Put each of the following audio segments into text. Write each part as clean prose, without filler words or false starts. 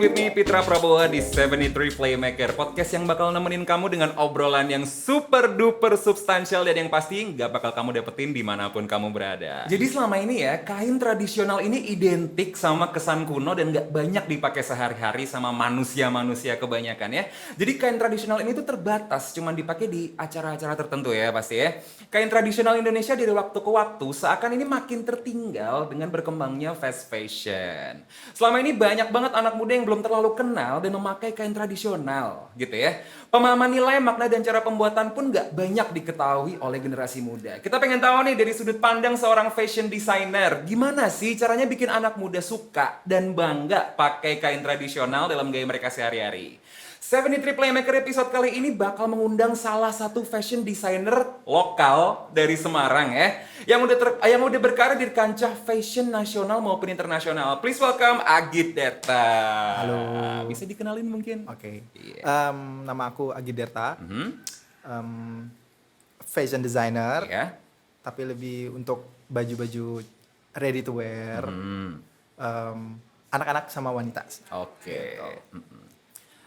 with me Pitra Prabowo di 73 Playmaker, podcast yang bakal nemenin kamu dengan obrolan yang super duper substansial dan yang pasti nggak bakal kamu dapetin dimanapun kamu berada. Jadi selama ini ya, kain tradisional ini identik sama kesan kuno dan nggak banyak dipakai sehari-hari sama manusia-manusia kebanyakan ya. Jadi kain tradisional ini tuh terbatas, cuman dipakai di acara-acara tertentu ya pasti ya. Kain tradisional Indonesia dari waktu ke waktu seakan ini makin tertinggal dengan berkembangnya fast fashion. Selama ini banyak banget anak muda yang belum terlalu kenal dan memakai kain tradisional gitu ya. Pemahaman nilai, makna, dan cara pembuatan pun nggak banyak diketahui oleh generasi muda. Kita pengen tahu nih dari sudut pandang seorang fashion designer, gimana sih caranya bikin anak muda suka dan bangga pakai kain tradisional dalam gaya mereka sehari-hari. 73 Playmaker episode kali ini bakal mengundang salah satu fashion designer lokal dari Semarang ya, yang udah berkarir di kancah fashion nasional maupun internasional. Please welcome Agit Derta. Halo. Bisa dikenalin mungkin? Oke. Iya. Nama aku Agit Derta. Mhm. Fashion designer. Ya. Tapi lebih untuk baju-baju ready to wear. Anak-anak sama wanita. Oke. Gitu.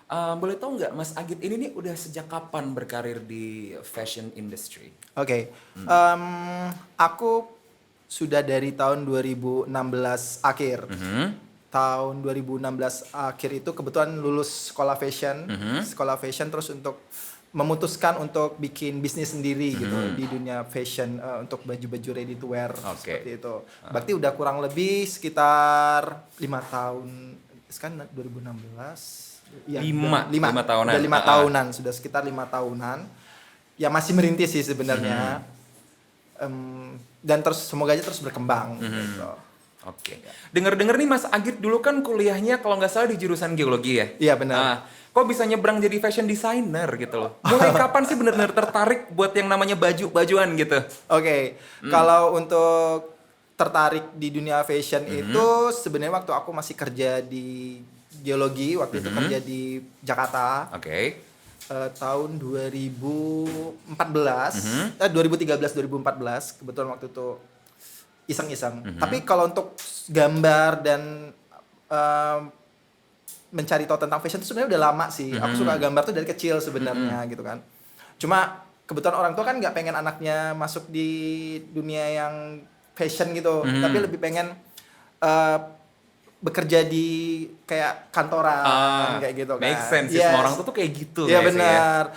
Boleh tahu nggak Mas Agit ini nih udah sejak kapan berkarir di fashion industry? Oke. Aku sudah dari tahun 2016 akhir. Tahun 2016 akhir itu kebetulan lulus sekolah fashion. Sekolah fashion terus untuk memutuskan untuk bikin bisnis sendiri gitu di dunia fashion, untuk baju-baju ready to wear seperti itu. Berarti udah kurang lebih sekitar 5 tahun. Sekarang 2016. Ya, 5 tahunan. Udah 5 tahunan, sudah sekitar 5 tahunan. Ya masih merintis sih sebenarnya. Dan terus semoga aja terus berkembang gitu. Oke. Dengar-dengar nih Mas Agit dulu kan kuliahnya kalau nggak salah di jurusan geologi ya? Iya benar. Kok bisa nyebrang jadi fashion designer gitu loh? Mulai kapan sih benar-benar tertarik buat yang namanya baju-bajuan gitu? Oke. Kalau untuk tertarik di dunia fashion itu sebenarnya waktu aku masih kerja di geologi, waktu itu kerja di Jakarta. Oke. Tahun 2013-2014 kebetulan waktu itu iseng-iseng. Tapi kalau untuk gambar dan mencari tahu tentang fashion itu sebenarnya udah lama sih. Aku suka gambar tuh dari kecil sebenarnya gitu kan. Cuma kebetulan orang tua kan nggak pengen anaknya masuk di dunia yang fashion gitu, tapi lebih pengen bekerja di kayak kantoran kayak gitu kan. Make sense sih, semua orang tuh kayak gitu. Iya benar.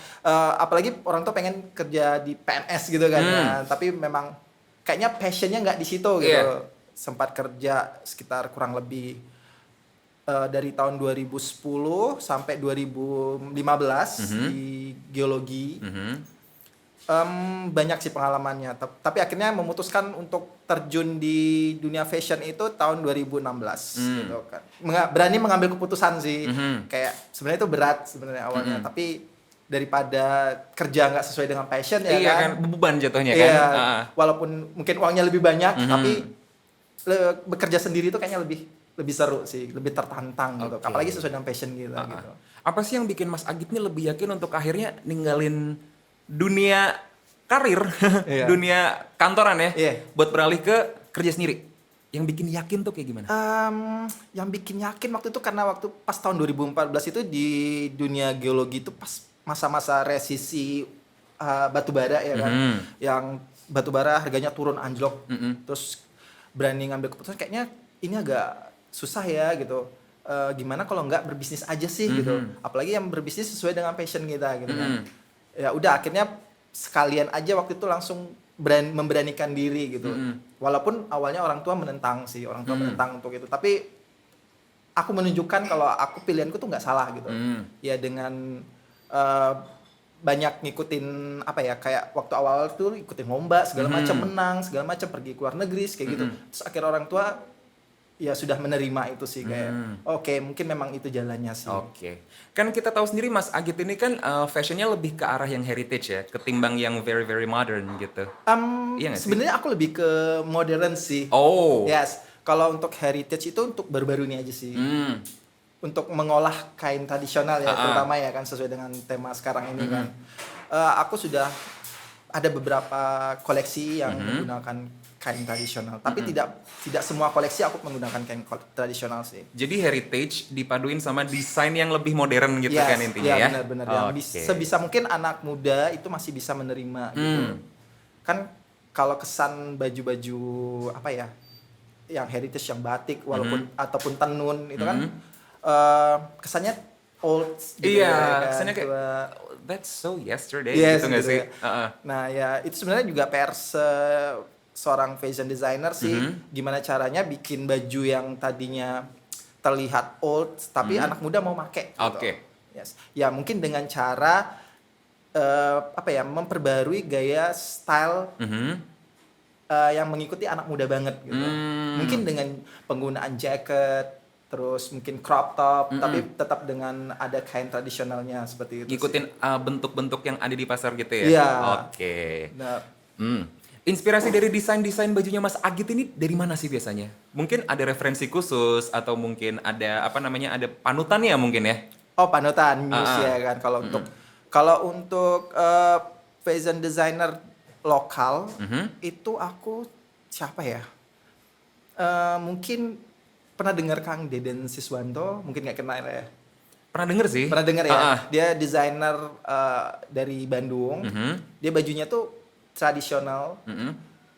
Apalagi orang tuh pengen kerja di PNS gitu kan. Tapi memang kayaknya passionnya nggak di situ gitu. Sempat kerja sekitar kurang lebih dari tahun 2010 sampai 2015 di geologi. Banyak sih pengalamannya, tapi akhirnya memutuskan untuk terjun di dunia fashion itu tahun 2016 gitu kan. Berani mengambil keputusan sih. Kayak sebenarnya itu berat sebenarnya awalnya, tapi daripada kerja nggak sesuai dengan passion ya kan. Beban jatuhnya iya, kan. Walaupun mungkin uangnya lebih banyak, tapi bekerja sendiri itu kayaknya lebih seru sih, lebih tertantang gitu. Apalagi sesuai dengan passion gitu. Gitu. Apa sih yang bikin Mas Agit nih lebih yakin untuk akhirnya ninggalin dunia karir, dunia kantoran ya, buat beralih ke kerja sendiri? Yang bikin yakin tuh kayak gimana? Yang bikin yakin waktu itu karena waktu pas tahun 2014 itu di dunia geologi itu pas masa-masa resisi batubara ya kan, yang batubara harganya turun anjlok, terus berani ngambil keputusan kayaknya ini agak susah ya gitu. Gimana kalau nggak berbisnis aja sih gitu, apalagi yang berbisnis sesuai dengan passion kita gitu kan. Ya udah akhirnya sekalian aja waktu itu langsung memberanikan diri gitu. Walaupun awalnya orang tua menentang sih, menentang untuk itu, tapi aku menunjukkan kalau aku pilihanku tuh nggak salah gitu. Ya dengan banyak ngikutin apa ya, kayak waktu awal tuh ikutin lomba segala macam, menang segala macam, pergi ke luar negeri kayak gitu. Terus akhirnya orang tua ya sudah menerima itu sih, kayak oke, mungkin memang itu jalannya sih. Oke. Kan kita tahu sendiri Mas Agit ini kan fashionnya lebih ke arah yang heritage ya, ketimbang yang very very modern gitu. Iya Sebenarnya aku lebih ke modern sih. Oh. Yes. Kalau untuk heritage itu untuk baru-baru ini aja sih. Untuk mengolah kain tradisional ya, terutama ya kan sesuai dengan tema sekarang ini kan. Aku sudah ada beberapa koleksi yang menggunakan kain tradisional, tapi tidak semua koleksi aku menggunakan kain tradisional sih. Jadi heritage dipaduin sama desain yang lebih modern gitu kan intinya ya? Benar-benar. Yang sebisa mungkin anak muda itu masih bisa menerima gitu. Kan kalau kesan baju-baju apa ya, yang heritage, yang batik walaupun ataupun tenun itu kan kesannya old gitu Iya, kan, kesannya kayak that's so yesterday yes, gitu nggak sih? ya. Nah ya itu sebenarnya juga PR seorang fashion designer sih, gimana caranya bikin baju yang tadinya terlihat old tapi anak muda mau pakai gitu. Oke. Yes. Ya mungkin dengan cara apa ya, memperbarui gaya style yang mengikuti anak muda banget gitu. Mungkin dengan penggunaan jaket, terus mungkin crop top, tapi tetap dengan ada kain tradisionalnya seperti itu. Ngikutin bentuk-bentuk yang ada di pasar gitu ya? Iya. Oke. Nah, Inspirasi dari desain-desain bajunya Mas Agit ini dari mana sih biasanya? Mungkin ada referensi khusus atau mungkin ada ada panutannya mungkin ya? panutan news ya kan kalau untuk fashion designer lokal itu aku siapa ya? Mungkin pernah dengar Kang Deden Siswanto, mungkin nggak kenal ya. Pernah denger sih? Pernah dengar ya? Dia desainer dari Bandung. Dia bajunya tuh tradisional.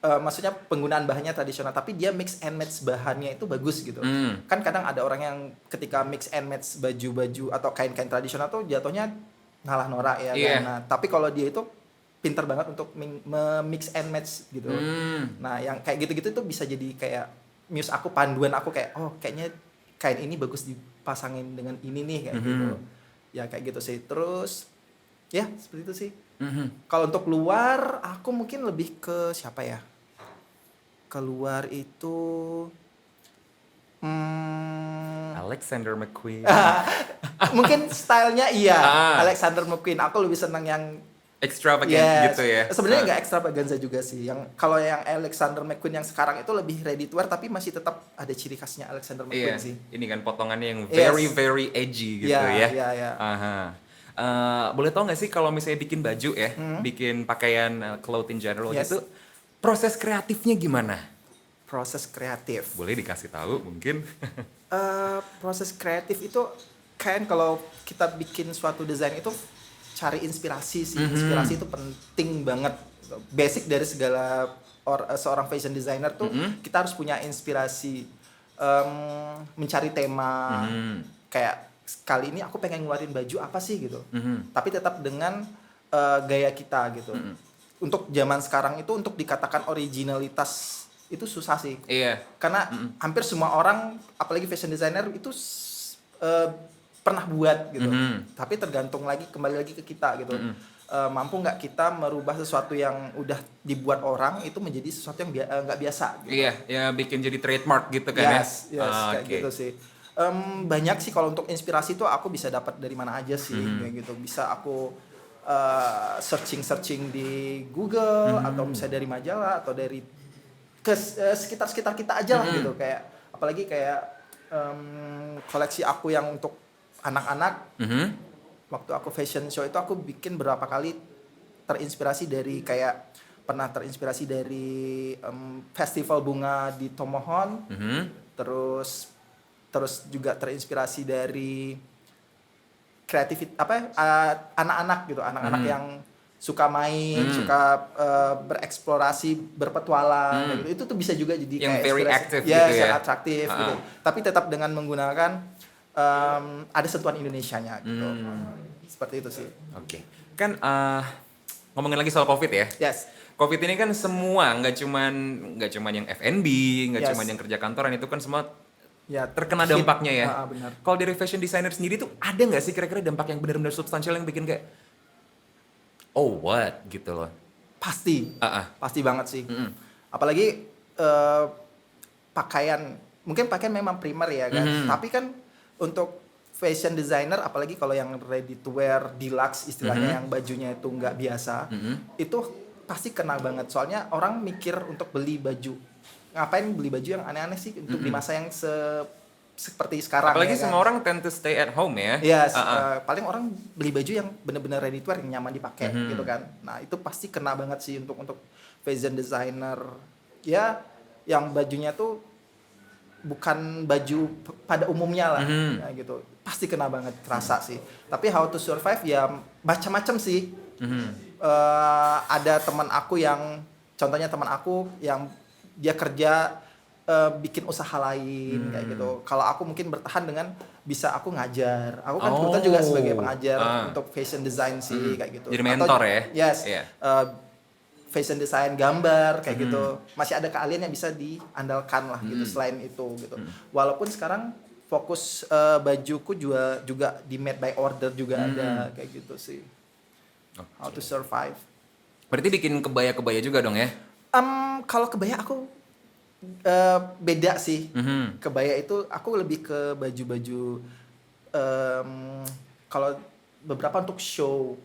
Maksudnya penggunaan bahannya tradisional, tapi dia mix and match bahannya itu bagus gitu. Kan kadang ada orang yang ketika mix and match baju-baju atau kain-kain tradisional tuh jatuhnya ngalah norak ya kan. Nah, tapi kalau dia itu pintar banget untuk mix and match gitu. Nah, yang kayak gitu-gitu tuh bisa jadi kayak muse aku, panduan aku kayak kayaknya kain ini bagus dipasangin dengan ini nih kayak gitu. Ya kayak gitu sih. Terus ya seperti itu sih. Kalau untuk luar aku mungkin lebih ke siapa ya? Keluar itu Alexander McQueen. mungkin stylenya Alexander McQueen. Aku lebih senang yang Extravagant gitu ya. Sebenarnya nggak extravaganza juga sih. Yang kalau yang Alexander McQueen yang sekarang itu lebih ready to wear tapi masih tetap ada ciri khasnya Alexander McQueen sih. Ini kan potongannya yang very edgy gitu ya. Iya. Boleh tau nggak sih kalau misalnya bikin baju ya, bikin pakaian cloth in general gitu, proses kreatifnya gimana? Proses kreatif. Boleh dikasih tahu mungkin? Proses kreatif itu kan kalau kita bikin suatu desain itu cari inspirasi sih. Inspirasi itu penting banget. Basic dari segala seorang fashion designer tuh kita harus punya inspirasi, mencari tema. Kayak kali ini aku pengen ngeluarin baju apa sih gitu. Tapi tetap dengan gaya kita gitu. Untuk zaman sekarang itu untuk dikatakan originalitas itu susah sih. Iya. Karena hampir semua orang, apalagi fashion designer itu pernah buat gitu. Tapi tergantung kembali lagi ke kita gitu. Mampu nggak kita merubah sesuatu yang udah dibuat orang itu menjadi sesuatu yang nggak biasa gitu. Iya, ya bikin jadi trademark gitu kan Yes, kayak gitu sih. Banyak sih kalau untuk inspirasi tuh aku bisa dapat dari mana aja sih kayak gitu. Bisa aku searching di Google atau bisa dari majalah atau dari sekitar kita aja lah gitu. Kayak apalagi kayak koleksi aku yang untuk anak-anak. Waktu aku fashion show itu aku bikin berapa kali terinspirasi dari pernah terinspirasi dari festival bunga di Tomohon. Terus juga terinspirasi dari anak-anak gitu, anak-anak yang suka main, suka bereksplorasi, berpetualang gitu. Itu tuh bisa juga jadi yang kayak very inspirasi. active gitu ya. Sangat atraktif gitu. Tapi tetap dengan menggunakan ada sentuhan Indonesianya gitu. Seperti itu sih. Oke. Kan ngomongin lagi soal COVID ya. Yes. COVID ini kan semua nggak cuman yang F&B, nggak cuman yang kerja kantoran, itu kan semua terkena dampaknya ya. Benar. Kalau dari fashion designer sendiri tuh ada nggak sih kira-kira dampak yang benar-benar substansial yang bikin kayak what gitu loh? Pasti banget sih. Apalagi pakaian memang primer ya kan. Tapi kan untuk fashion designer, apalagi kalau yang ready to wear deluxe istilahnya, yang bajunya itu nggak biasa, itu pasti kena banget. Soalnya orang mikir untuk beli baju, ngapain beli baju yang aneh-aneh sih untuk di masa yang seperti sekarang. Apalagi ya kan? semua orang tend to stay at home ya. Yes, paling orang beli baju yang benar-benar ready to wear yang nyaman dipakai gitu kan. Nah, itu pasti kena banget sih untuk fashion designer. Ya, yang bajunya tuh bukan baju pada umumnya lah ya gitu. Pasti kena banget, kerasa sih. Tapi how to survive ya macam-macam sih. Ada teman aku yang contohnya teman aku yang dia kerja bikin usaha lain kayak gitu. Kalau aku mungkin bertahan dengan bisa aku ngajar. Aku kan kebetulan juga sebagai pengajar untuk fashion design sih kayak gitu. Jadi mentor ya? Yes. Iya. Fashion design gambar kayak gitu. Masih ada keahlian yang bisa diandalkan lah gitu selain itu gitu. Walaupun sekarang fokus bajuku juga di made by order juga ada kayak gitu sih. How to survive. Berarti bikin kebaya-kebaya juga dong ya? Kalau kebaya aku beda sih. Kebaya itu aku lebih ke baju-baju kalau beberapa untuk show.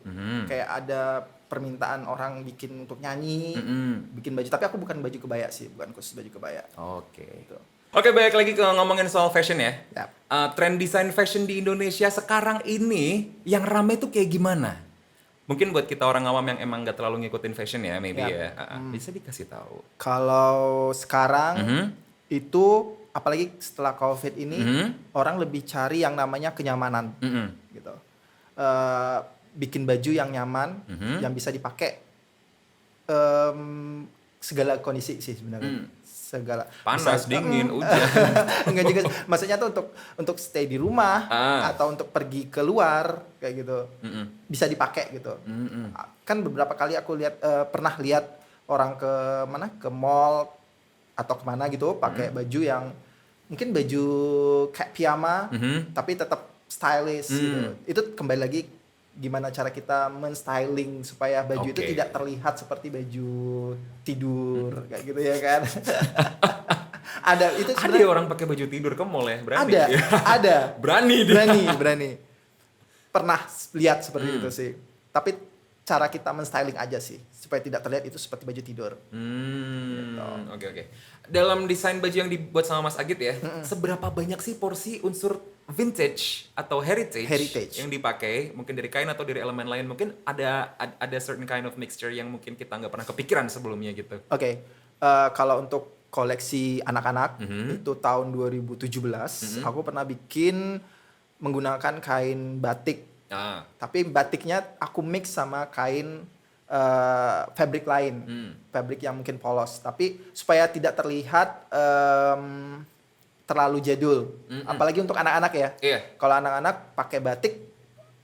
Kayak ada permintaan orang bikin untuk nyanyi, bikin baju. Tapi aku bukan baju kebaya sih, bukan khusus baju kebaya. Oke. Gitu. Oke, balik lagi ke ngomongin soal fashion ya. Yap. Tren desain fashion di Indonesia sekarang ini yang rame tuh kayak gimana? Mungkin buat kita orang awam yang emang gak terlalu ngikutin fashion ya, maybe ya. Bisa dikasih tahu. Kalau sekarang itu apalagi setelah COVID ini orang lebih cari yang namanya kenyamanan gitu. Bikin baju yang nyaman, yang bisa dipakai segala kondisi sih sebenarnya. Segala Panas, dingin, hujan. Enggak juga, maksudnya tuh untuk stay di rumah atau untuk pergi keluar kayak gitu. Bisa dipakai gitu. Kan beberapa kali aku pernah lihat orang ke mall atau kemana gitu pakai baju yang mungkin baju kayak piyama tapi tetap stylish gitu. Itu kembali lagi gimana cara kita men-styling supaya baju itu tidak terlihat seperti baju tidur kayak gitu ya kan. Ada orang pakai baju tidur ke mall ya, berani. Ada. Berani dia. Berani. Pernah lihat seperti itu sih. Tapi cara kita men-styling aja sih supaya tidak terlihat itu seperti baju tidur. Oke. Dalam desain baju yang dibuat sama Mas Agit ya, seberapa banyak sih porsi unsur vintage atau heritage yang dipakai? Mungkin dari kain atau dari elemen lain? Mungkin ada certain kind of mixture yang mungkin kita nggak pernah kepikiran sebelumnya gitu. Oke. Kalau untuk koleksi anak-anak itu tahun 2017 aku pernah bikin menggunakan kain batik. Tapi batiknya aku mix sama kain fabric lain, fabric yang mungkin polos. Tapi supaya tidak terlihat terlalu jadul, apalagi untuk anak-anak ya. Kalau anak-anak pakai batik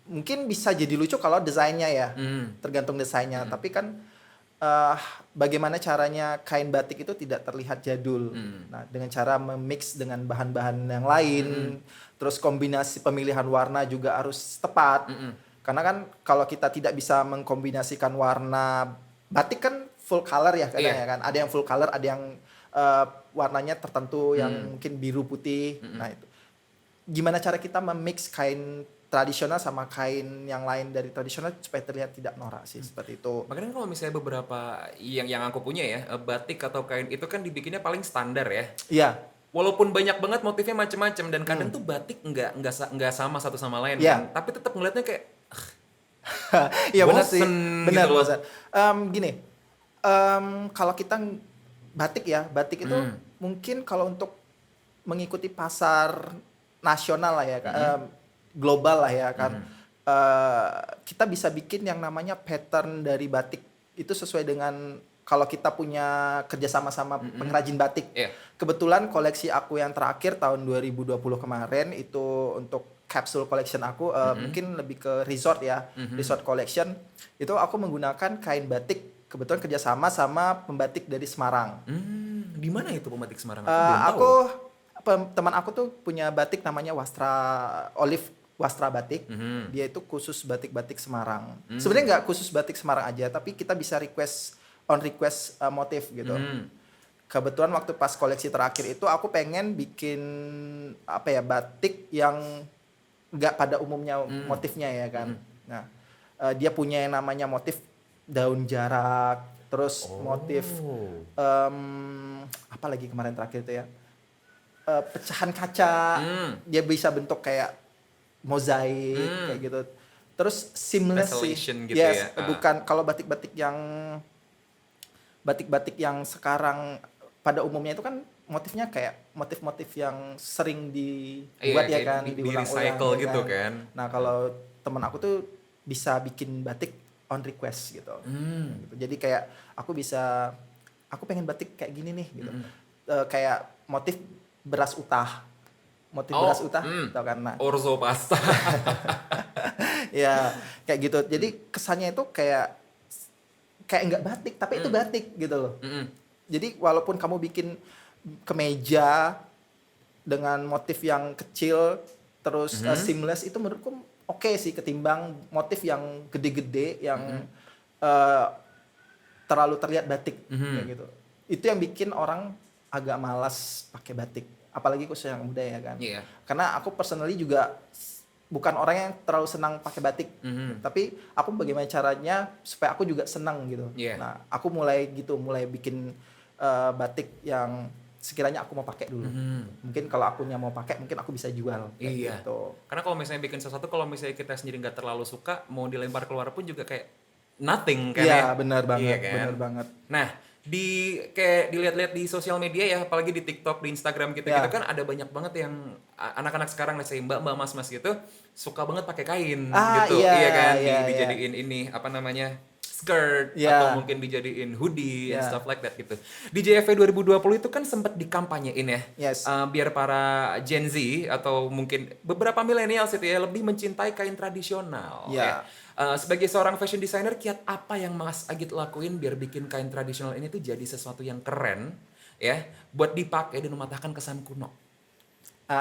mungkin bisa jadi lucu kalau desainnya ya, tergantung desainnya. Tapi kan bagaimana caranya kain batik itu tidak terlihat jadul. Nah, dengan cara memix dengan bahan-bahan yang lain, terus kombinasi pemilihan warna juga harus tepat. Karena kan kalau kita tidak bisa mengkombinasikan warna batik kan full color ya kadang ya kan. Ada yang full color, ada yang warnanya tertentu yang mungkin biru putih. Nah, itu gimana cara kita memix kain tradisional sama kain yang lain dari tradisional supaya terlihat tidak norak sih, seperti itu. Makanya kalau misalnya beberapa yang aku punya ya, batik atau kain itu kan dibikinnya paling standar ya. Iya. Walaupun banyak banget motifnya macam-macam dan kadang tuh batik nggak sama satu sama lain kan. Tapi tetap ngeliatnya kayak Iya benar sih. bosen Benar gitu loh. bosan. Gini. Kalau kita batik itu mungkin kalau untuk mengikuti pasar nasional lah ya, global lah ya kan. Kita bisa bikin yang namanya pattern dari batik itu sesuai dengan kalau kita punya kerjasama sama pengrajin batik. Kebetulan koleksi aku yang terakhir tahun 2020 kemarin itu untuk capsule collection aku mungkin lebih ke resort ya, resort collection. Itu aku menggunakan kain batik kebetulan kerjasama sama pembatik dari Semarang. Di mana itu pembatik Semarang? Teman aku tuh punya batik namanya Olive Wastra Batik. Dia itu khusus batik-batik Semarang. Sebenarnya nggak khusus batik Semarang aja, tapi kita bisa request motif gitu. Kebetulan waktu pas koleksi terakhir itu aku pengen bikin batik yang nggak pada umumnya motifnya ya kan. Nah, dia punya yang namanya motif daun jarak, terus motif apa lagi kemarin terakhir itu ya, pecahan kaca, dia bisa bentuk kayak mozaik kayak gitu. Terus seamless sih, Tessellation gitu yes, ya. bukan kalau batik-batik yang sekarang pada umumnya itu kan motifnya kayak motif-motif yang sering dibuat ya Iya, kayak kan, di diulang-ulang recycle ya gitu kan. Nah kalau temen aku tuh bisa bikin batik on request gitu. Gitu. Jadi kayak aku pengen batik kayak gini nih gitu. Kayak motif beras utah, tau kan? Nah, Orzo pasta. ya kayak gitu. Jadi kesannya itu kayak nggak batik, tapi itu batik gitu loh. Jadi walaupun kamu bikin kemeja dengan motif yang kecil terus seamless, itu menurutku oke sih ketimbang motif yang gede-gede yang eh, terlalu terlihat batik kayak gitu. Itu yang bikin orang agak malas pakai batik, apalagi khususnya yang muda ya kan. Iya. Karena aku personally juga bukan orang yang terlalu senang pakai batik, tapi aku bagaimana caranya supaya aku juga senang gitu. Iya. Nah, aku mulai bikin batik yang sekiranya aku mau pakai dulu. Mungkin kalau akunya mau pakai, mungkin aku bisa jual kayak Iya. gitu. Karena kalau misalnya bikin sesuatu, kalau misalnya kita sendiri nggak terlalu suka, mau dilempar keluar pun juga kayak nothing kan ya. Iya, benar banget, Iya kan? benar banget. Nah, kayak dilihat-lihat di sosial media ya, apalagi di TikTok, di Instagram gitu-gitu Ya. kan ada banyak banget yang anak-anak sekarang, let's say mbak-mbak, mas-mas gitu, suka banget pakai kain Ah, gitu. iya, Iya kan? iya, Dijadiin ini apa namanya? Skirt Iya. atau mungkin dijadiin hoodie and Iya. stuff like that gitu. Di JFV 2020 itu kan sempat dikampanyein ya. Yes. Biar para Gen Z atau mungkin beberapa milenial itu ya lebih mencintai kain tradisional. Ya. Sebagai seorang fashion designer, kiat apa yang Mas Agit lakuin biar bikin kain tradisional ini tuh jadi sesuatu yang keren ya, buat dipakai dan mematahkan kesan kuno?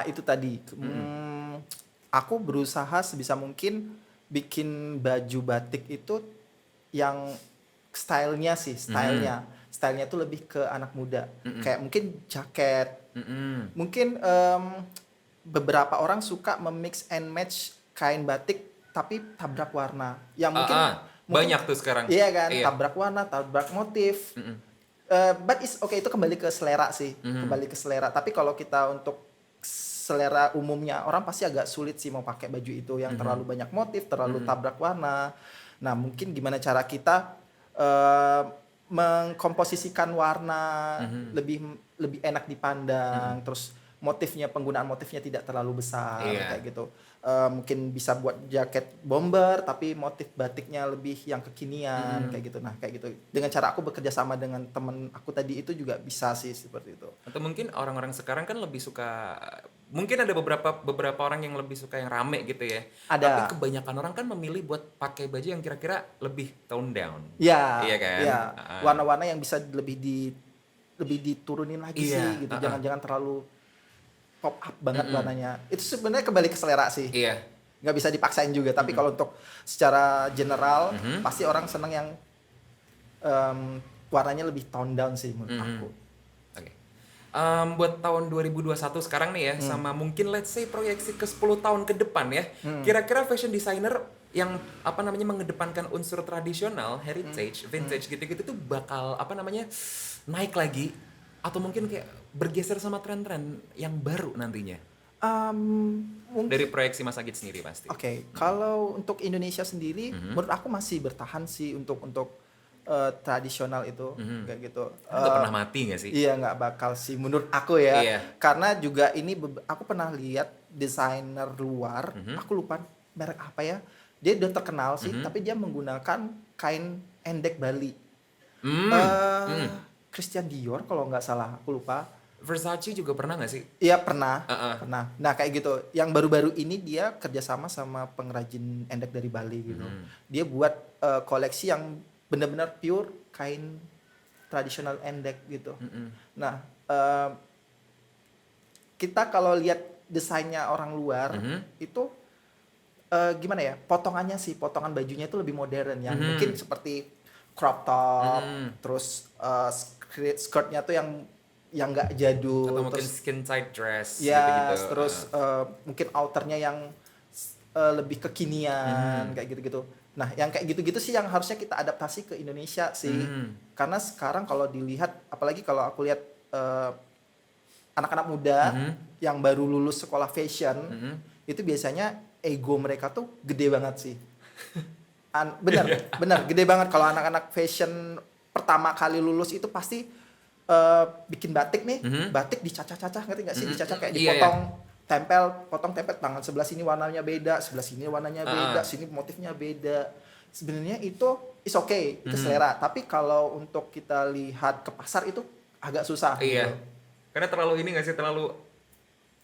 Itu tadi. Aku berusaha sebisa mungkin bikin baju batik itu yang stylenya tuh lebih ke anak muda. Kayak mungkin jaket. Mungkin beberapa orang suka memix and match kain batik tapi tabrak warna. Yang mungkin banyak tuh sekarang. Iya kan, Iya. tabrak warna, tabrak motif. But it's okay, itu kembali ke selera sih, kembali ke selera. Tapi kalau kita untuk selera umumnya, orang pasti agak sulit sih mau pakai baju itu yang terlalu banyak motif, terlalu tabrak warna. Nah, mungkin gimana cara kita mengkomposisikan warna lebih enak dipandang, terus penggunaan motifnya tidak terlalu besar kayak gitu. Mungkin bisa buat jaket bomber tapi motif batiknya lebih yang kekinian kayak gitu. Nah, kayak gitu. Dengan cara aku bekerja sama dengan temen aku tadi itu juga bisa sih seperti itu. Atau mungkin orang-orang sekarang kan lebih suka, mungkin ada beberapa orang yang lebih suka yang rame gitu ya. Ada. Tapi kebanyakan orang kan memilih buat pakai baju yang kira-kira lebih tone down. Ya, Iya kan? ya. Warna-warna yang bisa lebih diturunin lagi Iya, sih gitu. Jangan terlalu pop up banget warnanya. Itu sebenarnya kembali ke selera sih. Iya. Nggak bisa dipaksain juga. Tapi kalau untuk secara general pasti orang seneng yang warnanya lebih tone down sih menurut aku. Oke. Buat tahun 2021 sekarang nih ya, sama mungkin let's say proyeksi ke 10 tahun ke depan ya, kira-kira fashion designer yang mengedepankan unsur tradisional, heritage, vintage gitu-gitu tuh bakal naik lagi atau mungkin kayak bergeser sama tren-tren yang baru nantinya? Mungkin Dari proyeksi Mas Agit sendiri pasti. Oke, kalau untuk Indonesia sendiri, menurut aku masih bertahan sih untuk tradisional itu, kayak gitu. Nggak pernah mati nggak sih? Iya, nggak bakal sih menurut aku ya. Iya. Karena juga ini aku pernah lihat desainer luar, aku lupa merek apa ya. Dia udah terkenal sih, tapi dia menggunakan kain endek Bali. Christian Dior kalau nggak salah, aku lupa. Versace juga pernah nggak sih? Iya pernah, pernah. Nah kayak gitu. Yang baru-baru ini dia kerjasama sama pengrajin endek dari Bali gitu. Dia buat koleksi yang benar-benar pure kain tradisional endek gitu. Nah kita kalau lihat desainnya orang luar itu gimana ya? Potongan bajunya itu lebih modern yang mungkin seperti crop top, terus skirtnya tuh yang nggak jadul, Atau mungkin terus skin tight dress ya, gitu-gitu. terus mungkin outernya yang lebih kekinian kayak gitu-gitu. Nah, yang kayak gitu-gitu sih yang harusnya kita adaptasi ke Indonesia sih. Karena sekarang kalau dilihat, apalagi kalau aku lihat anak-anak muda yang baru lulus sekolah fashion itu biasanya ego mereka tuh gede banget sih. Bener gede banget kalau anak-anak fashion pertama kali lulus itu pasti bikin batik nih, batik dicacah-cacah, ngerti nggak sih? Dicacah kayak dipotong, potong tempel, tangan sebelah sini warnanya beda, sebelah sini warnanya beda, sini motifnya beda. Sebenarnya itu is okay, itu selera. Tapi kalau untuk kita lihat ke pasar itu agak susah. Iya. Gitu. Karena terlalu ini nggak sih, terlalu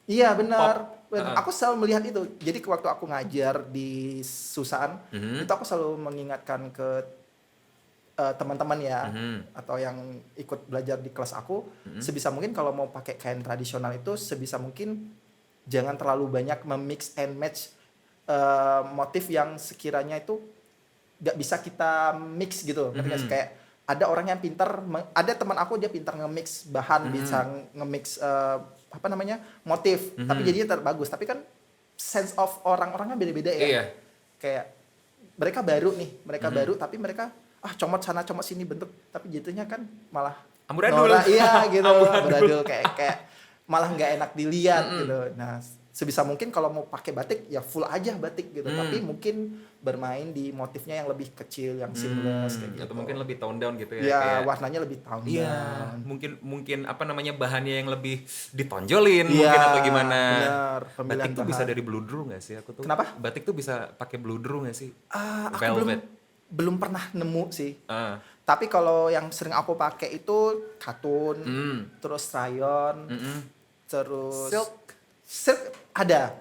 Iya benar. Aku selalu melihat itu. Jadi waktu aku ngajar di Susan, itu aku selalu mengingatkan ke teman-teman ya, atau yang ikut belajar di kelas aku, sebisa mungkin kalau mau pakai kain tradisional itu sebisa mungkin jangan terlalu banyak memix and match motif yang sekiranya itu nggak bisa kita mix gitu. Ngerti nggak sih? Kayak ada orang yang pintar, ada teman aku dia pintar nge-mix bahan, bisa nge-mix motif, tapi jadinya bagus. Tapi kan sense of orang-orangnya beda-beda ya. Iya. Kayak mereka baru baru, tapi mereka comot sana comot sini bentuk, tapi jatuhnya kan malah amburadul. Iya gitu, amburadul kayak malah nggak enak dilihat gitu. Nah sebisa mungkin kalau mau pakai batik ya full aja batik gitu, tapi mungkin bermain di motifnya yang lebih kecil, yang seamless kayak gitu. Atau mungkin lebih tone down gitu ya. Ya kayak, warnanya lebih tone down. Mungkin bahannya yang lebih ditonjolin mungkin atau gimana. Benar, batik tuh bisa dari bludru nggak sih? Aku tuh. Kenapa? Batik tuh bisa pakai bludru nggak sih? Aku belum pernah nemu sih. Tapi kalau yang sering aku pakai itu katun, terus rayon, terus silk ada.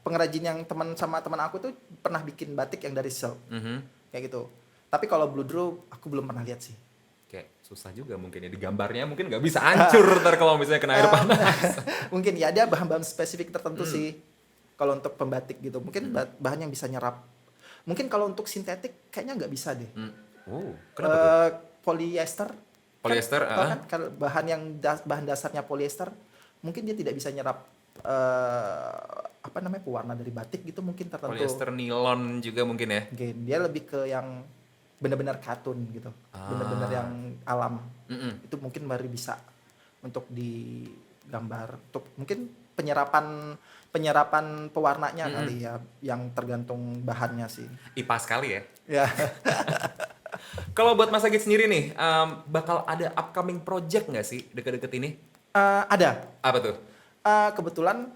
Pengrajin yang teman aku tuh pernah bikin batik yang dari silk, kayak gitu. Tapi kalau bludru aku belum pernah lihat sih. Kayak susah juga mungkin ya, di gambarnya mungkin nggak bisa hancur ntar kalau misalnya kena air panas. Mungkin ya ada bahan-bahan spesifik tertentu sih kalau untuk pembatik gitu. Mungkin bahan yang bisa nyerap. Mungkin kalau untuk sintetik kayaknya nggak bisa deh. Kenapa tuh? Polyester. Polyester, kan bahan yang bahan dasarnya polyester, mungkin dia tidak bisa nyerap pewarna dari batik gitu, mungkin tertentu. Polyester, nilon juga mungkin ya. Mungkin dia lebih ke yang benar-benar katun gitu, benar-benar yang alam. Itu mungkin baru bisa untuk digambar. Untuk mungkin penyerapan pewarnanya kali ya, yang tergantung bahannya sih. IPA sekali ya. Ya. Kalau buat Mas Agit sendiri nih, bakal ada upcoming project nggak sih deket-deket ini? Ada. Apa tuh? Kebetulan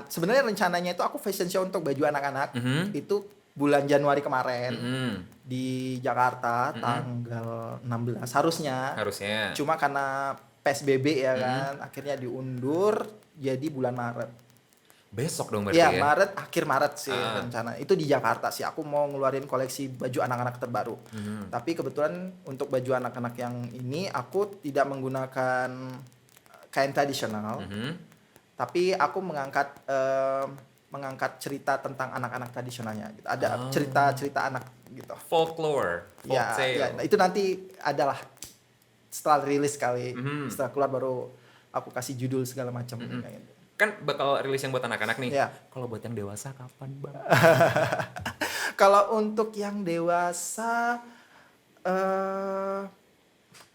sebenarnya rencananya itu aku fashion show untuk baju anak-anak itu bulan Januari kemarin di Jakarta tanggal 16 harusnya. Cuma karena PSBB ya kan, akhirnya diundur jadi bulan Maret. Besok dong berarti ya? Iya, akhir Maret sih rencana. Itu di Jakarta sih. Aku mau ngeluarin koleksi baju anak-anak terbaru. Tapi kebetulan untuk baju anak-anak yang ini aku tidak menggunakan kain tradisional. Tapi aku mengangkat cerita tentang anak-anak tradisionalnya. Gitu. Ada cerita-cerita anak gitu. Folklore, folktale. Ya, itu nanti adalah setelah rilis kali. Setelah keluar baru aku kasih judul segala macam kayak gitu. Kan bakal rilis yang buat anak-anak nih. Ya. Kalau buat yang dewasa kapan, Bang? Kalau untuk yang dewasa,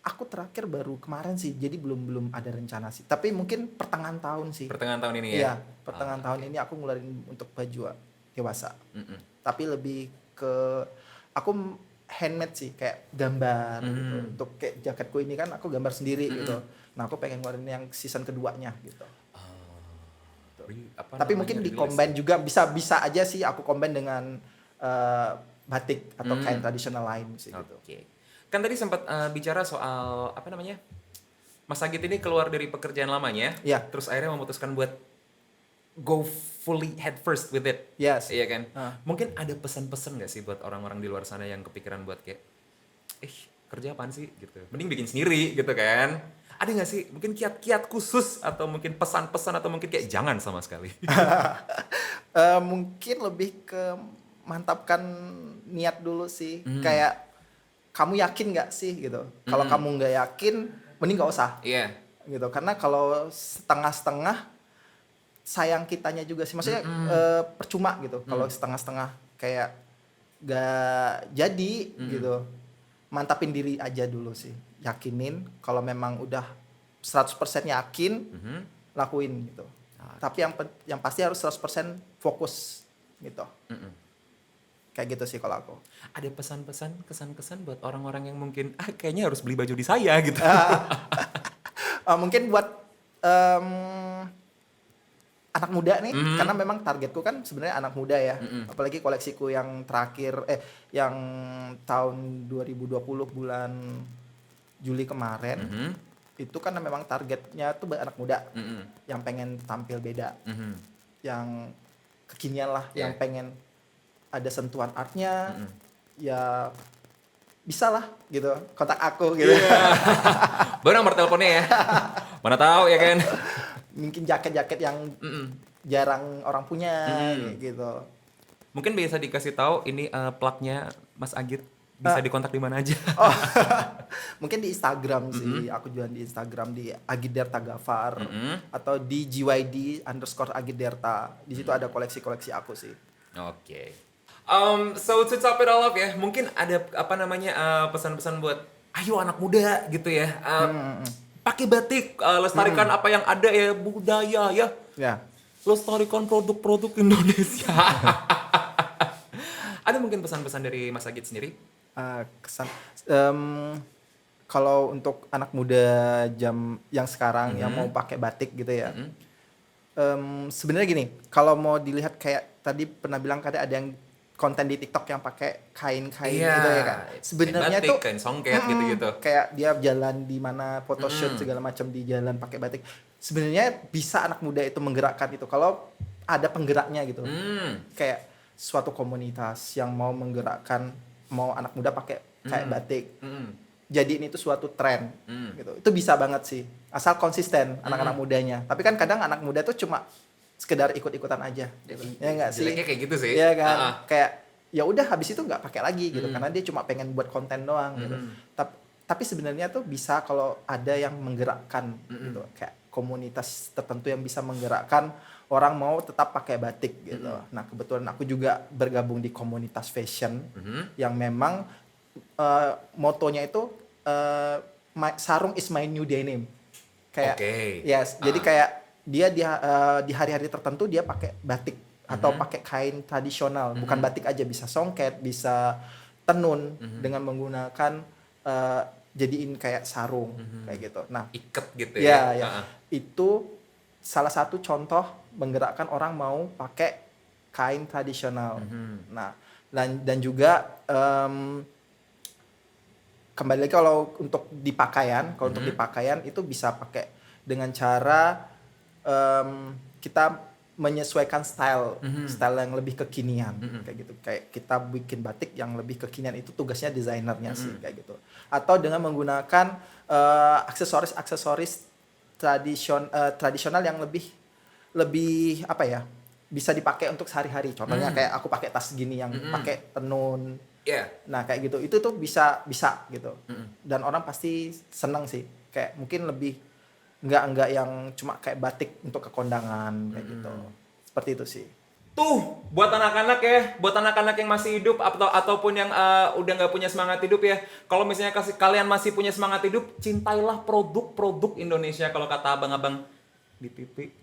aku terakhir baru kemarin sih, jadi belum ada rencana sih. Tapi mungkin pertengahan tahun sih. Pertengahan tahun ini ya? Iya, pertengahan tahun ini aku ngeluarin untuk baju dewasa. Tapi lebih ke aku handmade sih, kayak gambar gitu. Untuk kayak jaketku ini kan aku gambar sendiri gitu. Nah aku pengen ngeluarin yang season keduanya gitu. Tapi mungkin di combine juga bisa aja sih aku combine dengan batik atau kain tradisional lain sih gitu. Kan tadi sempat bicara soal Mas Agit ini keluar dari pekerjaan lamanya, terus akhirnya memutuskan buat go fully head first with it. Yes. Iya kan? Mungkin ada pesan-pesan nggak sih buat orang-orang di luar sana yang kepikiran buat kayak, kerja apaan sih gitu? Mending bikin sendiri gitu kan? Ada nggak sih mungkin kiat-kiat khusus atau mungkin pesan-pesan atau mungkin kayak jangan sama sekali? Mungkin lebih ke mantapkan niat dulu sih. Kayak kamu yakin nggak sih gitu? Kalau kamu nggak yakin, mending nggak usah. Iya. Gitu. Karena kalau setengah-setengah sayang kitanya juga sih. Maksudnya percuma gitu. Kalau setengah-setengah kayak nggak jadi gitu. Mantapin diri aja dulu sih. Yakinin kalau memang udah 100% yakin, lakuin gitu. Tapi yang pasti harus 100% fokus gitu. Kayak gitu sih kalau aku. Ada pesan-pesan, kesan-kesan buat orang-orang yang mungkin kayaknya harus beli baju di saya gitu. Mungkin buat anak muda nih, karena memang targetku kan sebenarnya anak muda ya. Apalagi koleksiku yang terakhir yang tahun 2020 bulan Juli kemarin. Itu kan memang targetnya tuh buat anak muda yang pengen tampil beda. Yang kekinian lah, yang pengen ada sentuhan artnya, ya bisa lah gitu, kontak aku gitu. Baru nomor teleponnya ya. Mana tahu ya kan. Mungkin jaket-jaket yang jarang orang punya gitu. Mungkin bisa dikasih tahu ini plugnya Mas Agit bisa dikontak di mana aja. Mungkin di Instagram sih, aku jualan di Instagram di Agiderta Gafar atau di GYD_Agiderta. Di situ ada koleksi-koleksi aku sih. Oke. So to top it all up ya, mungkin ada pesan-pesan buat ayo anak muda gitu ya. Pakai batik, lestarikan apa yang ada ya, budaya ya. Ya. Lestarikan produk-produk Indonesia. Ada mungkin pesan-pesan dari Mas Agit sendiri? Kesan kalau untuk anak muda yang sekarang yang mau pakai batik gitu ya. Sebenarnya gini, kalau mau dilihat kayak tadi pernah bilang ada yang konten di TikTok yang pakai kain-kain gitu ya kan. Sebenarnya tuh kain songket gitu-gitu. Kayak dia jalan di mana photoshoot segala macam di jalan pakai batik. Sebenarnya bisa anak muda itu menggerakkan itu kalau ada penggeraknya gitu. Kayak suatu komunitas yang mau menggerakkan mau anak muda pakai kayak batik. Jadi ini tuh suatu tren gitu. Itu bisa banget sih. Asal konsisten anak-anak mudanya. Tapi kan kadang anak muda tuh cuma sekedar ikut-ikutan aja gitu. Ya enggak sih? Jeleknya kayak gitu sih. Iya kan? Kayak ya udah habis itu nggak pakai lagi gitu karena dia cuma pengen buat konten doang gitu. Tapi sebenarnya tuh bisa kalau ada yang menggerakkan gitu. Kayak komunitas tertentu yang bisa menggerakkan orang mau tetap pakai batik gitu. Nah, kebetulan aku juga bergabung di komunitas fashion yang memang motonya itu sarung is my new denim. Kayak yes, jadi kayak dia di hari-hari tertentu dia pakai batik atau pakai kain tradisional, bukan batik aja, bisa songket, bisa tenun dengan menggunakan jadiin kayak sarung kayak gitu. Nah, iket gitu ya. Ya. Itu salah satu contoh menggerakkan orang mau pakai kain tradisional. Nah, dan juga kembali lagi kalau untuk di pakaian, itu bisa pakai dengan cara kita menyesuaikan style yang lebih kekinian kayak gitu. Kayak kita bikin batik yang lebih kekinian itu tugasnya desainernya sih kayak gitu. Atau dengan menggunakan aksesoris tradisional yang lebih apa ya? Bisa dipakai untuk sehari-hari. Contohnya kayak aku pakai tas gini yang pakai tenun. Nah, kayak gitu. Itu tuh bisa gitu. Dan orang pasti senang sih. Kayak mungkin lebih nggak yang cuma kayak batik untuk kekondangan kayak gitu. Seperti itu sih. Tuh, buat anak-anak ya, buat anak-anak yang masih hidup ataupun yang udah nggak punya semangat hidup ya. Kalau misalnya kalian masih punya semangat hidup, cintailah produk-produk Indonesia kalau kata abang-abang di TV.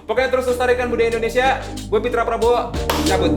Pokoknya terus lestarikan budaya Indonesia. Gue Pitra Prabowo, cabut.